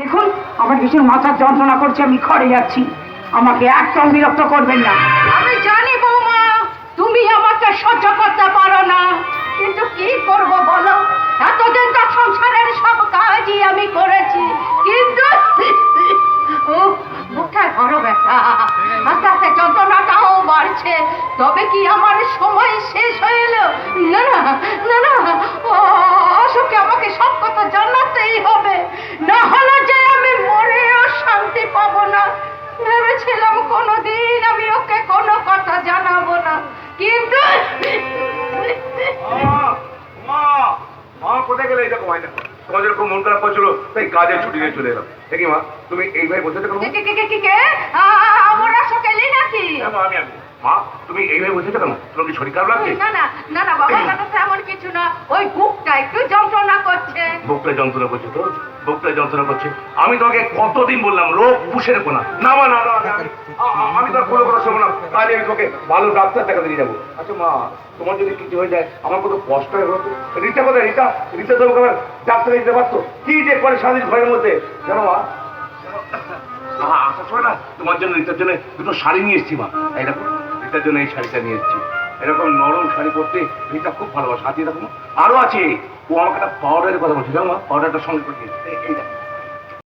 দেখুন আমার ভীষণ মাথার যন্ত্রণা করছে, আমি ঘরে যাচ্ছি, আমাকে একদম বিরক্ত করবেন না। আমি জানি বৌমা তুমি আমাকে সহ্য করতে পারো না, কিন্তু কি করব বলো, এতদিন তো সংসারের সব কাজই আমি করেছি, কিন্তু মুখে বড় ব্যথা, আস্তে আস্তে যন্ত্রণাটাও বাড়ছে। তবে কি আমার সময় শেষ হয়ে এলো? না না না না, অশোকে আমাকে সব কথা জানাতেই হবে, না হলে যে আমি মরেও শান্তি পাবো না। ভেবেছিলাম কোনোদিন আমি ওকে কোনো কথা জানাবো না, কিন্তু কোথায় গেলে? এটা কমাই দেখো, তোমার যেরকম মন খারাপ করছিল তাই কাজের ছুটি নিয়ে চলে এলাম। দেখি মা, তুমি এইভাবে বসে থাকো। আমার অশোক এলি নাকি? আমি মা, তুমি এইভাবে বসে থাকো না, তোমার কি শরীর খারাপ লাগছে? না না না না বাবা, এমন কিছু না, ওই বুকটা একটু যন্ত্রণা করছে। বুকটা যন্ত্রণা করছে তো? বুকটা যন্ত্রণা করছে? আমি তোমাকে কতদিন বললাম রোগ পুষে রেখো না। না মা, না আমি তো কোনো কথা শোনো না, তাহলে আমি তোকে ভালো ডাক্তার দেখাতে নিয়ে যাবো। আচ্ছা মা, তোমার যদি কিছু হয়ে যায় আমার কত কষ্ট হয়ে হতো। রিতা কোথায়? রিতা তো ডাক্তার দিতে পারতো। কি যে করে স্বাধীন ঘরের মধ্যে, জানো মা? আসার সময় না তোমার জন্য, রিতার জন্য দুটো শাড়ি নিয়ে এসেছি মা। এই দেখো, রিতার জন্য এই শাড়িটা নিয়ে এসেছি। এরকম নরম শাড়ি পরতে রিতা খুব ভালোবাসে। হাতিয়ে দেখো, আরো আছে। ও আমাকে একটা পাউডারের কথা বলছে, জানো মা? পাউডারটার সঙ্গে করে এই দেখো।